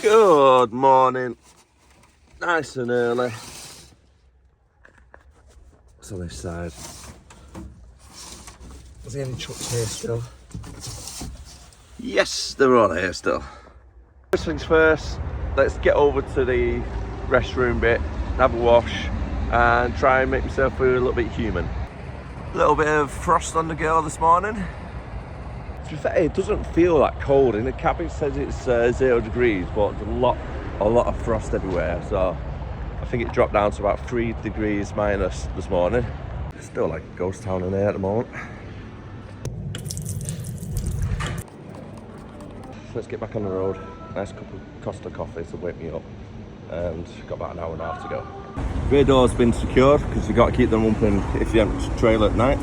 Good morning, nice and early. What's on this side? Is there any trucks here still? Yes, they're all here still. First things first, let's get over to the restroom bit, have a wash, and try and make myself feel a little bit human. A little bit of frost on the girl this morning. To be fair, it doesn't feel that cold. In the cabin it says it's 0 degrees, but there's a lot of frost everywhere. So I think it dropped down to about 3 degrees minus this morning. Still like a ghost town in here at the moment. Let's get back on the road. Nice cup of Costa coffee to wake me up, and got about an hour and a half to go. Rear door's been secured because you've got to keep them open if you empty the trailer at night.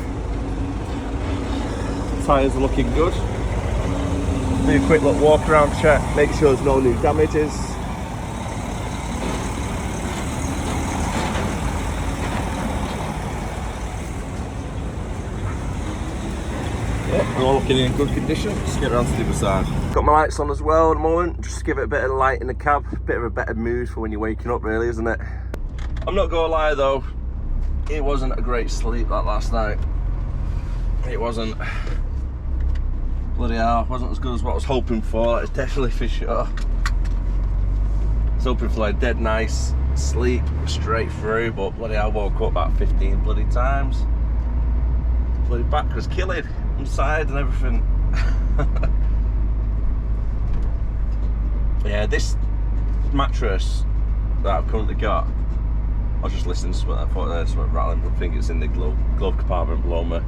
Tyres are looking good. Do a quick little walk around check, make sure there's no new damages. Yeah, they're all looking in good condition. Let's get around to the other side. Got my lights on as well at the moment, just to give it a bit of light in the cab. A bit of a better mood for when you're waking up, really, isn't it? I'm not gonna lie though, it wasn't a great sleep that last night. It wasn't. Bloody hell, wasn't as good as what I was hoping for. It's definitely for sure. I was hoping for like dead nice sleep straight through, but bloody hell, I woke up about 15 bloody times. Bloody back was killing inside and everything. Yeah, this mattress that I've currently got, I was just listening to something. I thought there's something rattling, but I think it's in the glove compartment below me.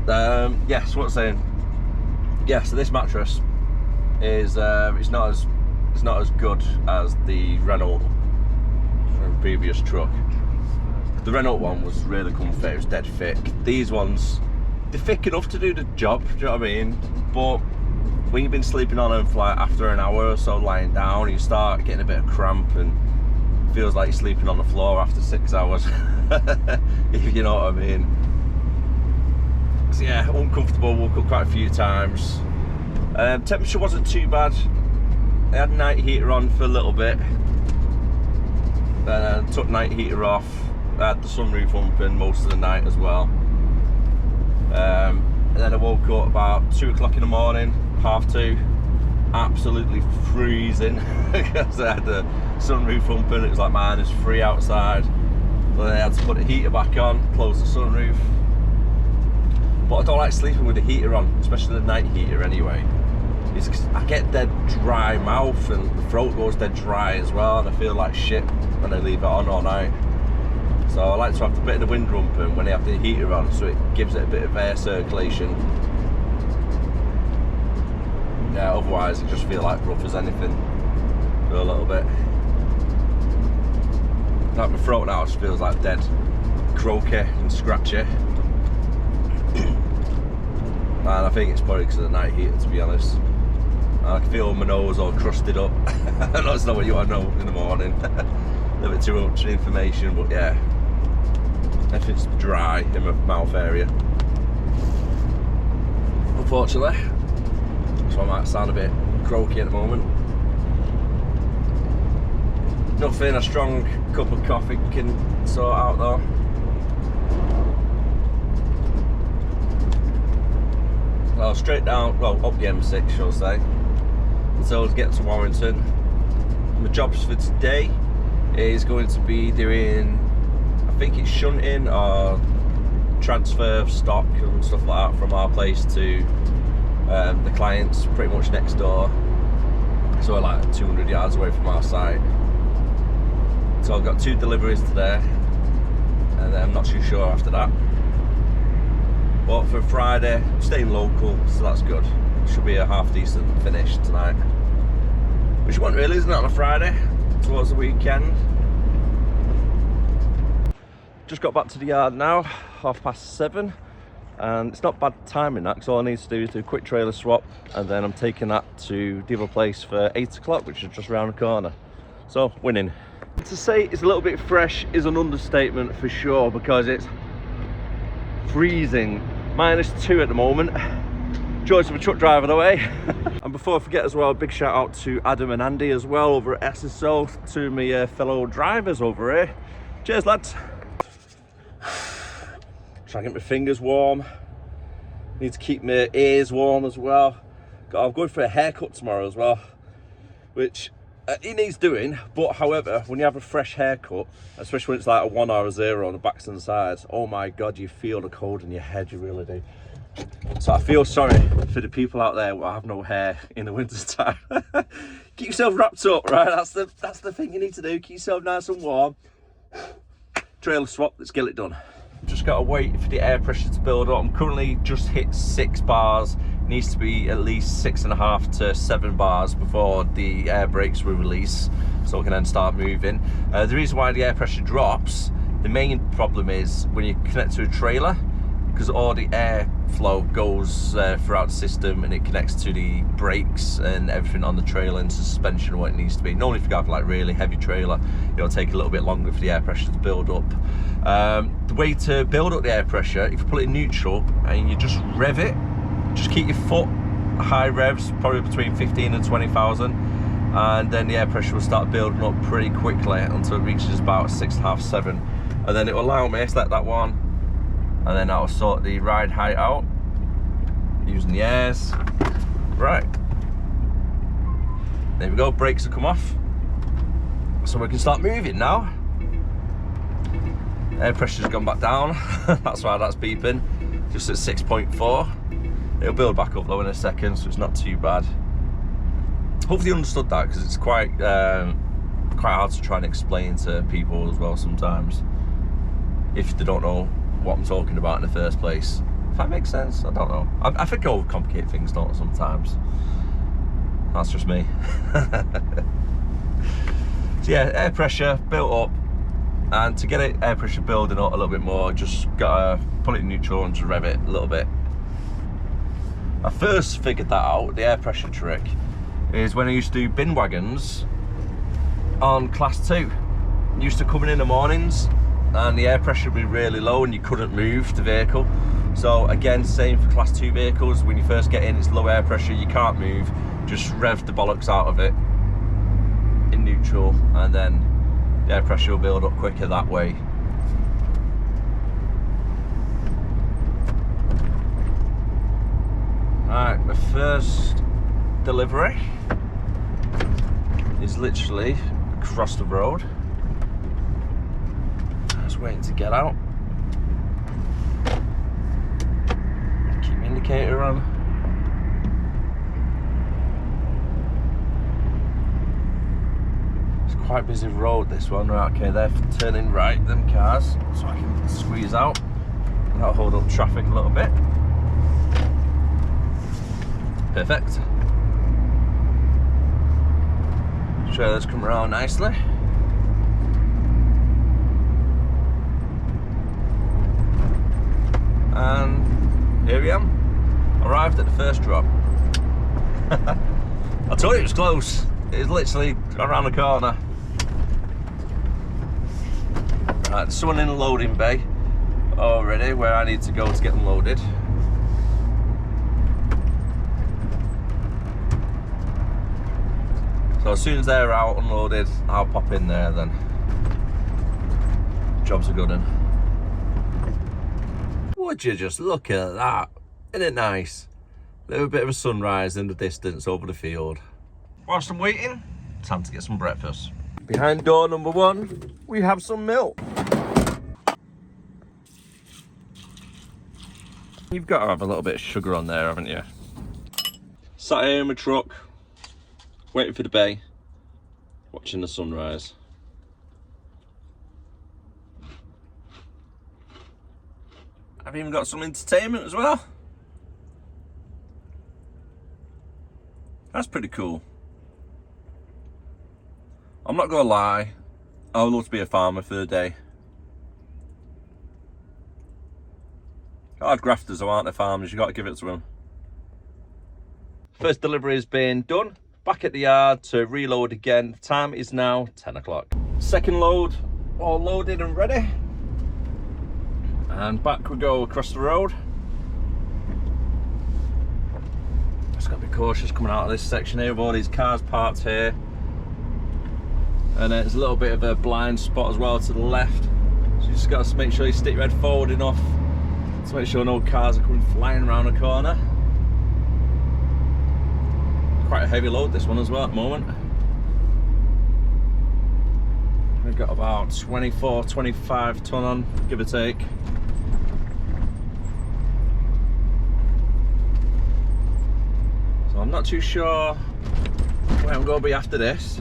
Yeah, so what I'm saying. Yeah, so this mattress is it's not as good as the Renault previous truck. The Renault one was really comfy, it was dead thick. These ones, they're thick enough to do the job, do you know what I mean? But when you've been sleeping on them for like after an hour or so lying down, you start getting a bit of cramp and it feels like you're sleeping on the floor after 6 hours. If you know what I mean. So yeah, uncomfortable, woke up quite a few times. Temperature wasn't too bad. I had night heater on for a little bit. Then took night heater off. I had the sunroof open most of the night as well. And then I woke up about 2 o'clock in the morning, 2:30, absolutely freezing because I had the sunroof open. It was like -3 outside. So then I had to put the heater back on, close the sunroof. But I don't like sleeping with the heater on, especially the night heater anyway. It's 'cause I get dead dry mouth and the throat goes dead dry as well, and I feel like shit when I leave it on all night. So I like to have a bit of the wind open when I have the heater on, so it gives it a bit of air circulation. Yeah, otherwise it just feels like rough as anything for a little bit. Like my throat now just feels like dead croaky and scratchy. And I think it's probably because of the night heater, to be honest. I can feel my nose all crusted up. I know it's not what you want to know in the morning. A little bit too much information, but yeah. If it's dry in my mouth area, unfortunately. So I might sound a bit croaky at the moment. Nothing a strong cup of coffee can sort out though. Well, straight down, well, up the M6, shall I say, until I get to Warrington. My jobs for today is going to be doing, I think it's shunting or transfer of stock and stuff like that from our place to the clients pretty much next door. So we're like 200 yards away from our site. So I've got 2 deliveries today, and then I'm not too sure after that. But for Friday, I'm staying local, so that's good. Should be a half decent finish tonight. Which you want really, isn't it, on a Friday, towards the weekend. Just got back to the yard now, 7:30, and it's not bad timing that, because all I need to do is do a quick trailer swap, and then I'm taking that to the other place for 8 o'clock, which is just around the corner. So, winning. To say it's a little bit fresh is an understatement for sure, because it's freezing. -2 at the moment. Joys of a truck driver away. And before I forget as well, a big shout out to Adam and Andy as well over at SSO, to my fellow drivers over here. Cheers, lads. Try and get my fingers warm. Need to keep my ears warm as well. I'm going for a haircut tomorrow as well, which it needs doing. But however, when you have a fresh haircut, especially when it's like a 1 or a 0 on the backs and the sides, oh my god, you feel the cold in your head, you really do. So I feel sorry for the people out there who have no hair in the winter time. Keep yourself wrapped up, right? That's the thing you need to do. Keep yourself nice and warm. Trailer swap, let's get it done. Just gotta wait for the air pressure to build up. I'm currently just hit 6 bars. Needs to be at least 6.5 to 7 bars before the air brakes will release, so we can then start moving. The reason why the air pressure drops, the main problem is when you connect to a trailer, because all the air flow goes throughout the system and it connects to the brakes and everything on the trailer and suspension and what it needs to be. Normally if you have like really heavy trailer, it'll take a little bit longer for the air pressure to build up. The way to build up the air pressure, if you put it in neutral and you just rev it, just keep your foot high revs, probably between 15 and 20,000, and then the air pressure will start building up pretty quickly until it reaches about 6.5, 7, and then it will allow me to select that one, and then I'll sort the ride height out using the airs. Right, there we go, brakes have come off, so we can start moving now. Air pressure's gone back down. That's why that's beeping, just at 6.4. It'll build back up though in a second, so it's not too bad. Hopefully you understood that, because it's quite hard to try and explain to people as well sometimes, if they don't know what I'm talking about in the first place. If that makes sense, I don't know. I think I overcomplicate things, don't I, sometimes. That's just me. So yeah, air pressure built up, and to get it air pressure building up a little bit more, just gotta put it in neutral and just rev it a little bit. I first figured that out, the air pressure trick, is when I used to do bin wagons on class 2. I used to come in the mornings and the air pressure would be really low and you couldn't move the vehicle. So again, same for class 2 vehicles. When you first get in, it's low air pressure, you can't move, just rev the bollocks out of it in neutral, and then the air pressure will build up quicker that way. Alright, the first delivery is literally across the road. I was waiting to get out. Keep my indicator on. It's quite a busy road, this one. Right, okay, they're turning right, them cars, so I can squeeze out. That'll hold up traffic a little bit. Perfect. Trailers come around nicely. And here we am. Arrived at the first drop. I told you it was close. It is literally around the corner. Right, there's someone in the loading bay already where I need to go to get them loaded. So as soon as they're out unloaded, I'll pop in there then. Job's a good one. Would you just look at that? Isn't it nice? A little bit of a sunrise in the distance over the field. Whilst I'm waiting, time to get some breakfast. Behind door number 1, we have some milk. You've got to have a little bit of sugar on there, haven't you? Sat here in my truck, waiting for the bay, watching the sunrise. I've even got some entertainment as well. That's pretty cool. I'm not gonna lie, I would love to be a farmer for the day. Hard grafters though, aren't they, farmers? You got to give it to them. First delivery has been done. Back at the yard to reload again. The time is now 10 o'clock. Second load, all loaded and ready. And back we go across the road. Just got to be cautious coming out of this section here with all these cars parked here. And there's a little bit of a blind spot as well to the left. So you just got to make sure you stick your head forward enough to make sure no cars are coming flying around the corner. Quite a heavy load this one as well at the moment. We've got about 24, 25 ton on, give or take. So I'm not too sure where I'm going to be after this.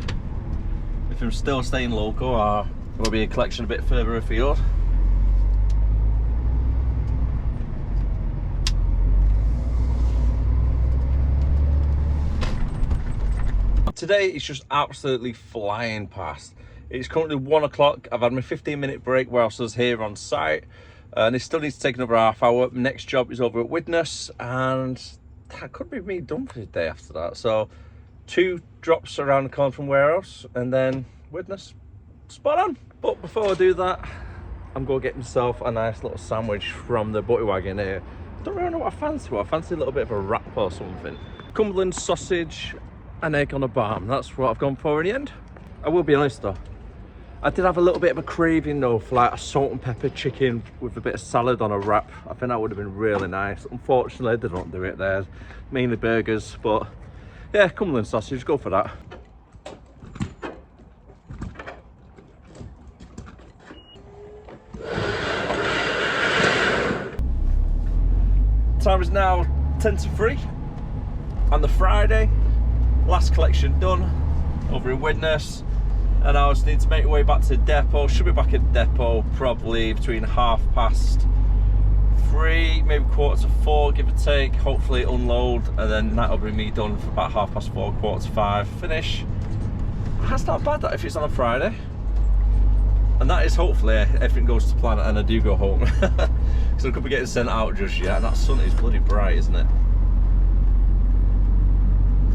If I'm still staying local or will be a collection a bit further afield. Today it's just absolutely flying past. It's currently 1 o'clock. I've had my 15-minute break whilst I was here on site, and it still needs to take another half hour. My next job is over at Widnes, and that could be me done for the day after that. So 2 drops around the corner from warehouse, and then Widnes, spot on. But before I do that, I'm going to get myself a nice little sandwich from the butty wagon here. Don't really know what I fancy. I fancy a little bit of a wrap or something. Cumberland sausage, an egg on a bun. That's what I've gone for in the end. I will be honest though, I did have a little bit of a craving though for like a salt and pepper chicken with a bit of salad on a wrap. I think that would have been really nice. Unfortunately, they don't do it there. Mainly burgers, but yeah, Cumberland sausage, go for that. Time is now 10 to 3 on the Friday. Last collection done over in Widnes, and I just need to make my way back to the depot. Should be back at the depot probably between 3:30, maybe 4:45, give or take. Hopefully unload, and then that'll be me done for about 4:30, 4:45 finish. That's not bad that if it's on a Friday, and that is hopefully everything goes to plan and I do go home. Because I could be getting sent out just yet, and that sun is bloody bright, isn't it?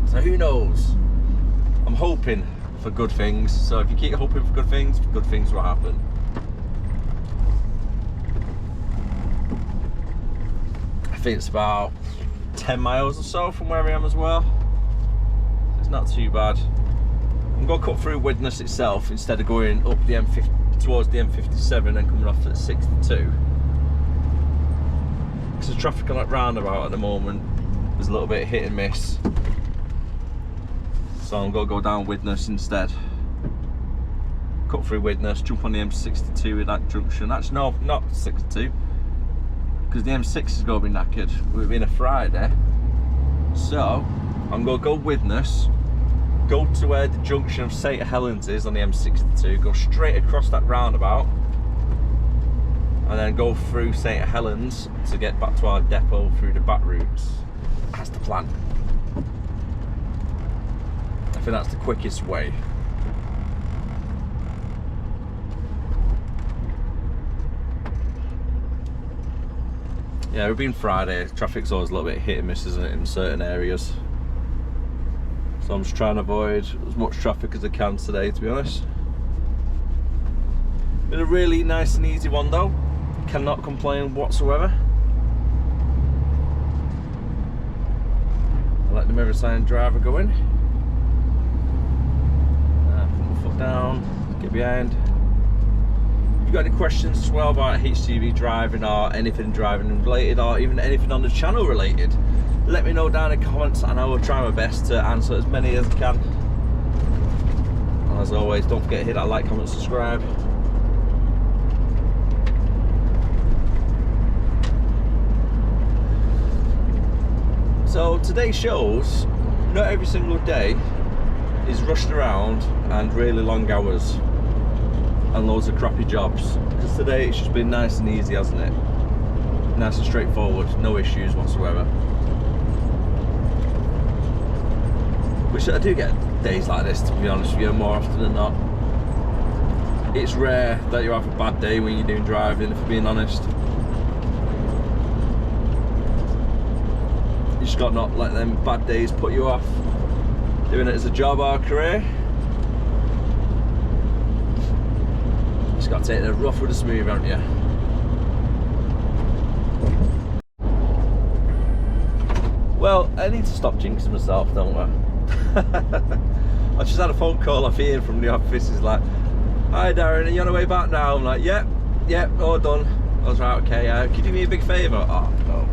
So who knows? I'm hoping for good things. So if you keep hoping for good things will happen. I think it's about 10 miles or so from where I am as well. It's not too bad. I'm going to cut through Widnes itself instead of going up the M50 towards the M57 and coming off at 62. Because the traffic on that roundabout at the moment is a little bit hit and miss. So I'm going to go down Widnes instead. Cut through Widnes, jump on the M62 at that junction. Actually, no, not 62. Because the M6 is going to be knackered. We're being a Friday. So, I'm going to go Widnes, go to where the junction of St Helens is on the M62, go straight across that roundabout, and then go through St Helens to get back to our depot through the back routes. That's the plan. I think that's the quickest way. Yeah, we've been Friday. Traffic's always a little bit hit and miss, isn't it, in certain areas. So I'm just trying to avoid as much traffic as I can today, to be honest. Been a really nice and easy one though. Cannot complain whatsoever. I let the mirror sign driver go in. Put my foot down, get behind. If you've got any questions as well about HGV driving or anything driving related or even anything on the channel related, let me know down in the comments and I will try my best to answer as many as I can. And as always, don't forget to hit that like, comment, subscribe. So today shows not every single day is rushed around and really long hours and loads of crappy jobs, because today it's just been nice and easy, hasn't it? Nice and straightforward, no issues whatsoever. Which I do get days like this, to be honest with you, more often than not. It's rare that you have a bad day when you're doing driving, if I'm being honest. You just got to not let them bad days put you off doing it as a job or a career. Just got to take the rough with the smooth, haven't you? Well, I need to stop jinxing myself, don't I? I just had a phone call off Ian from the office. He's like, "Hi Darren, are you on the way back now?" I'm like, "Yep, all done." I was like, "Okay, could you do me a big favour?" Oh, no.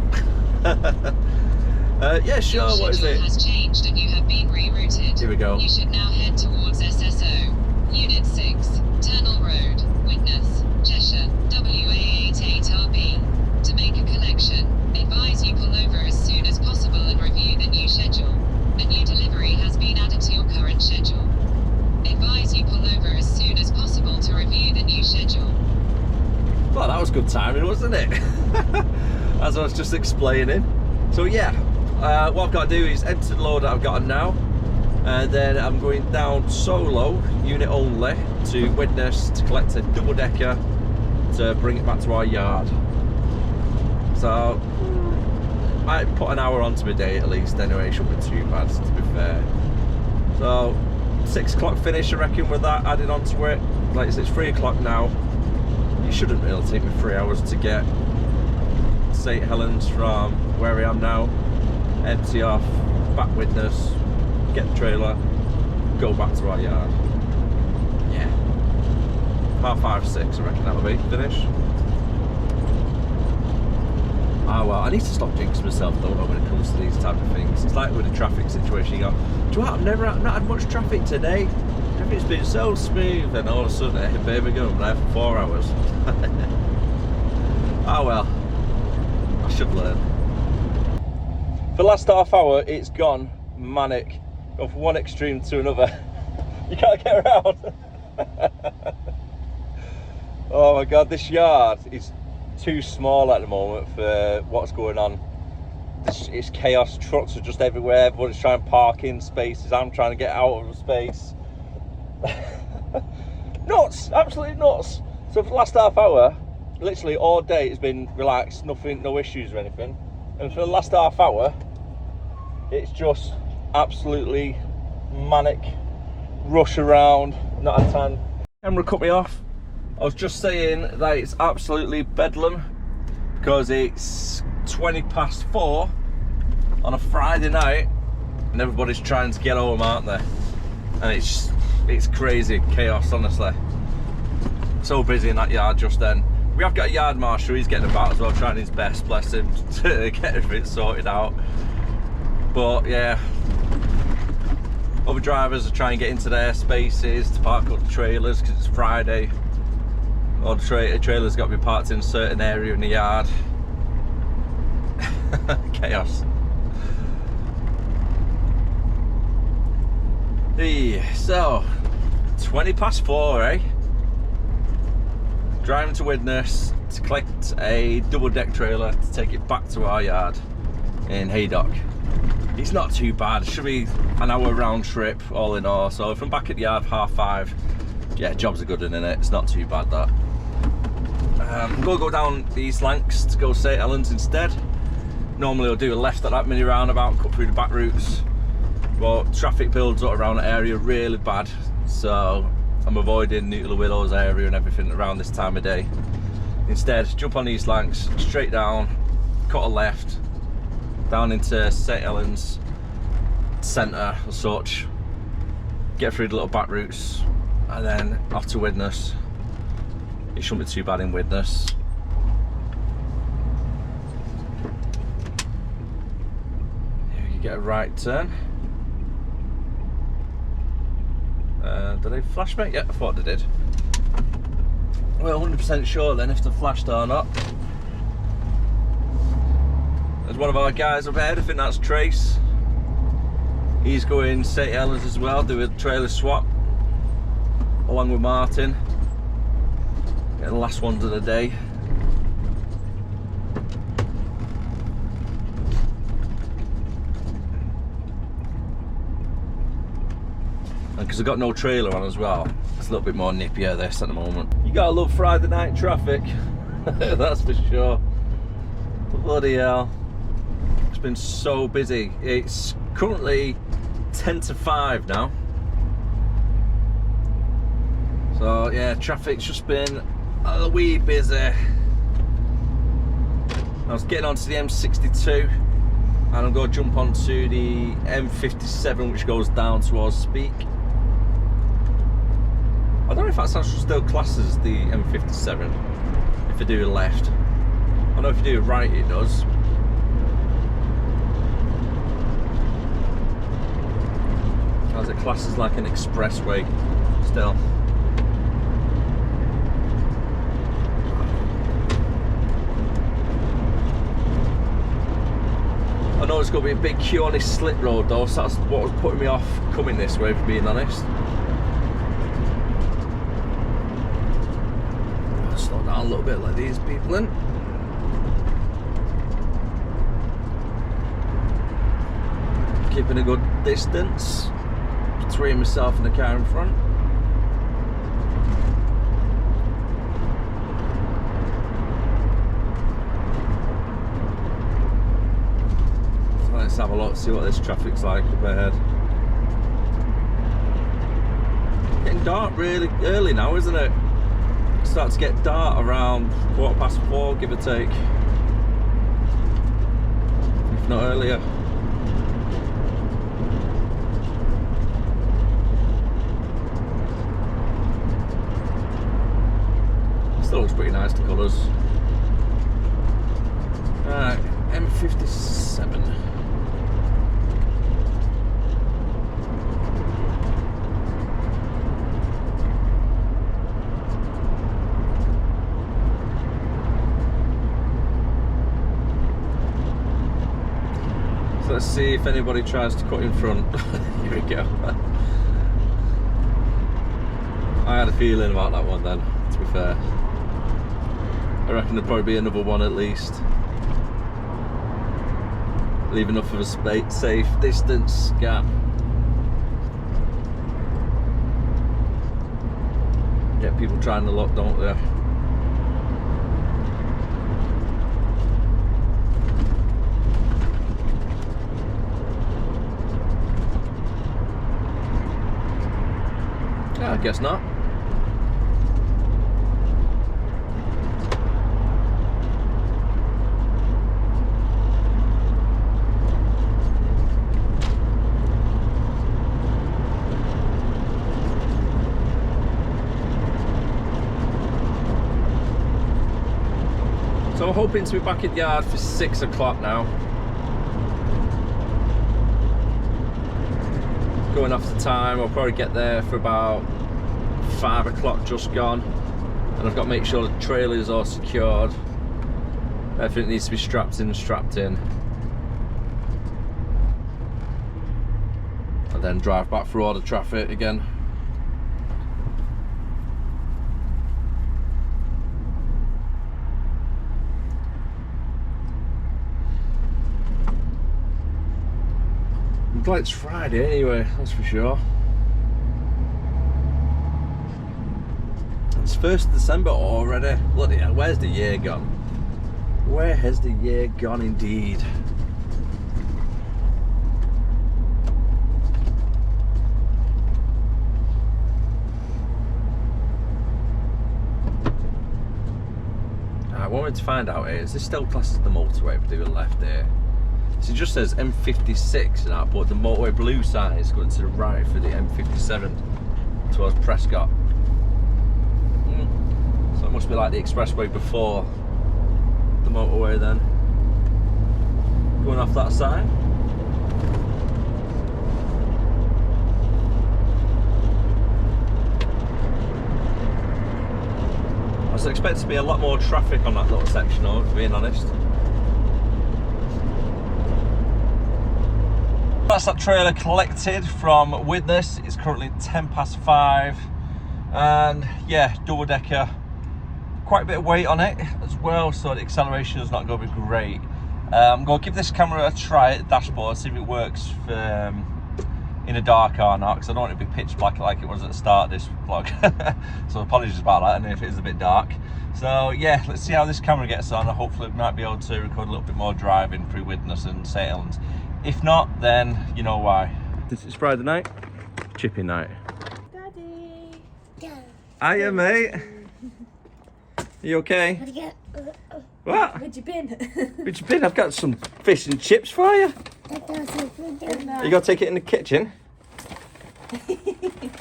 Yeah, sure, what is it? Has changed and you have been rerouted. Here we go. You should now head towards SSO. Unit 6, Turnell Road, Widnes, Cheshire, WA88RB. To make a collection, advise you pull over as soon as possible and review the new schedule. A new delivery has been added to your current schedule. Advise you pull over as soon as possible to review the new schedule. Well, that was good timing, wasn't it? As I was just explaining. So yeah, what I've got to do is enter the load that I've got on now, and then I'm going down solo, unit only, to Widnes to collect a double-decker to bring it back to our yard. So might put an hour onto my day at least anyway, it shouldn't be too bad to be fair. So 6 o'clock finish I reckon with that added onto it. Like I said, it's 3 o'clock now. It shouldn't really take me 3 hours to get St Helens from where I am now, empty off, back Widnes, get the trailer, go back to our yard. Yeah, 5:30, 6 I reckon that'll be finished. Ah well, I need to stop jinxing myself, don't I, when it comes to these type of things. It's like with the traffic situation, you go, do you know what, I've not had much traffic today. Everything's been so smooth, and all of a sudden, hey baby, go, I'm there for 4 hours. Ah well, I should learn. For the last half hour, it's gone manic. Gone from one extreme to another. You can't get around. Oh my god, this yard is too small at the moment for what's going on. It's chaos. Trucks are just everywhere. Everybody's trying to park in spaces. I'm trying to get out of space. Nuts, absolutely nuts. So for the last half hour, literally all day it's been relaxed, nothing, no issues or anything. And for the last half hour, it's just absolutely manic, rush around, not had time. Camera cut me off. I was just saying that it's absolutely bedlam because it's 4:20 on a Friday night and everybody's trying to get home, aren't they? And it's crazy chaos, honestly. So busy in that yard just then. We have got a yard marshal, he's getting about as well, trying his best, bless him, to get everything sorted out. But yeah, other drivers are trying to get into their spaces to park up the trailers because it's Friday. Or the trailer's got to be parked in a certain area in the yard. Chaos. So, 4:20, eh? Driving to Widnes to collect a double-deck trailer to take it back to our yard in Haydock. It's not too bad. It should be an hour round trip all in all. So if I'm back at the yard 5:30, yeah, jobs are good in it. It's not too bad that. I'm going to go down the East Lancs to go St Helens instead. Normally I'll do a left at that mini roundabout and cut through the back routes. But traffic builds up around the area really bad. So I'm avoiding Newton Willows area and everything around this time of day. Instead, jump on East Lancs, straight down, cut a left, down into St Helens centre as such, get through the little back routes, and then off to Widnes. It shouldn't be too bad in Widnes. Here you get a right turn. Did they flash me? Yeah, I thought they did. Well, 100% sure then if they flashed or not. There's one of our guys up ahead, I think that's Trace. He's going St Helens as well, do a trailer swap along with Martin. Get the last ones of the day. And because I've got no trailer on as well, it's a little bit more nippier this at the moment. You gotta love Friday night traffic, that's for sure. Bloody hell. It's been so busy. It's currently 10:05 now. So yeah, traffic's just been a wee busy. I was getting onto the M62 and I'm going to jump onto the M57, which goes down towards Speak. I don't know if that's actually still classed as the M57 if you do a left. I know if you do a right it does. As it classes like an expressway still. I know it's going to be a big queue on this slip road though, so that's what was putting me off coming this way, for being honest. I'll slow down a little bit, let these people in. Keeping a good distance between myself and the car in front. So let's have a look, see what this traffic's like up ahead. Getting dark really early now, isn't it? It starts to get dark around 4:15, give or take. If not earlier. Still looks pretty nice, the colours. Right, M57. So let's see if anybody tries to cut in front. Here we go. I had a feeling about that one then, to be fair. I reckon there'll probably be another one at least. Leave enough of a safe distance gap. Get people trying to look, don't they? I guess not. So I'm hoping to be back at the yard for 6 o'clock now. Going off the time, I'll probably get there for about 5 o'clock just gone. And I've got to make sure the trailers are secured. Everything needs to be strapped in. And then drive back through all the traffic again. I'm glad it's Friday anyway, that's for sure. It's 1st of December already. Bloody hell, where's the year gone? Where has the year gone indeed? I wanted to find out here, is this still classed as the motorway if we do a left here? So it just says M56 and that, but the motorway blue sign is going to the right for the M57 towards Prescott. So it must be like the expressway before the motorway then. Going off that side. I was expecting to be a lot more traffic on that little section though, if being honest. That's that trailer collected from Widnes. It's currently 5:10, and yeah, double decker. Quite a bit of weight on it as well, so the acceleration is not going to be great. I'm going to give this camera a try at the dashboard, see if it works in a dark or not, because I don't want it to be pitch black like it was at the start of this vlog. So apologies about that, and if it is a bit dark. So yeah, let's see how this camera gets on. Hopefully we might be able to record a little bit more driving through Widnes and St Helens. If not, then you know why. This is Friday night, chipping night. Daddy. Hiya, mate. You okay? What? Where'd you been? Where'd you been? I've got some fish and chips for you. You gotta take it in the kitchen.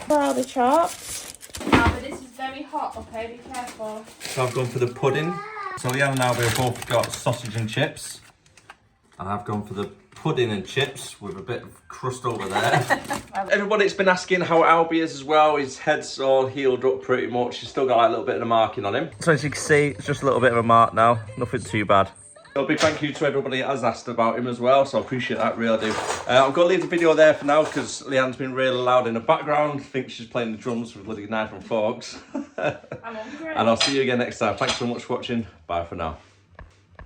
Barley chops. Ah, but this is very hot, okay? Be careful. So I've gone for the pudding. So Leanne and I, we've both got sausage and chips. And I've gone for the pudding and chips with a bit of crust over there. Everybody's been asking how Albie is as well. His head's all healed up pretty much. He's still got like a little bit of a marking on him. So as you can see, it's just a little bit of a mark now. Nothing too bad. So a big thank you to everybody that has asked about him as well. So I appreciate that, really do. I'm going to leave the video there for now because Leanne's been really loud in the background. I think she's playing the drums with bloody knife and forks. I'm hungry. And I'll see you again next time. Thanks so much for watching. Bye for now.